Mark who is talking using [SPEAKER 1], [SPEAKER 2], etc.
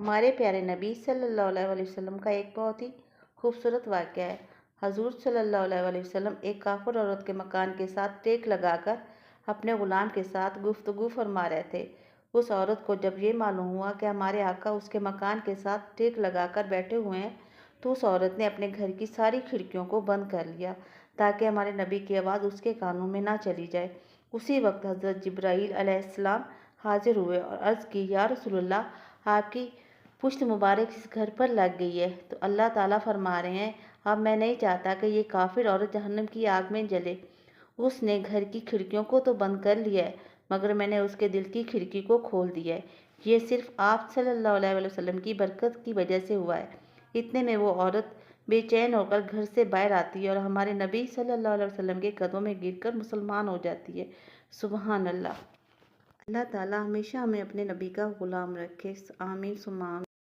[SPEAKER 1] हमारे प्यारे नबी सल्लल्लाहु अलैहि वसल्लम का एक बहुत ही खूबसूरत वाक़या है। हजूर सल्लल्लाहु अलैहि वसल्लम एक काफिर औरत के मकान के साथ टेक लगाकर अपने ग़ुलाम के साथ गुफ्तगू फरमा रहे थे। उस औरत को जब ये मालूम हुआ कि हमारे आका उसके मकान के साथ टेक लगाकर बैठे हुए हैं, तो उस औरत ने अपने घर की सारी खिड़कियों को बंद कर लिया ताकि हमारे नबी की आवाज़ उसके कानों में ना चली जाए। उसी वक्त हज़रत जिब्राईल अलैहिस्सलाम हाजिर हुए और अर्ज़ की, या रसूलल्लाह, आपकी पुश्त मुबारक इस घर पर लग गई है। तो अल्लाह ताला फरमा रहे हैं, अब मैं नहीं चाहता कि ये काफिर औरत जहन्नम की आग में जले। उसने घर की खिड़कियों को तो बंद कर लिया है, मगर मैंने उसके दिल की खिड़की को खोल दिया है। ये सिर्फ आप सल्लल्लाहु अलैहि वसल्लम की बरकत की वजह से हुआ है। इतने में वो औरत बेचैन होकर घर से बाहर आती है और हमारे नबी सल्लल्लाहु अलैहि वसल्लम के कदमों में गिरकर मुसलमान हो जाती है। सुबहान अल्लाह। अल्लाह ताला हमेशा हमें अपने नबी का ग़ुलाम रखे। आमीन सुम्मा आमीन।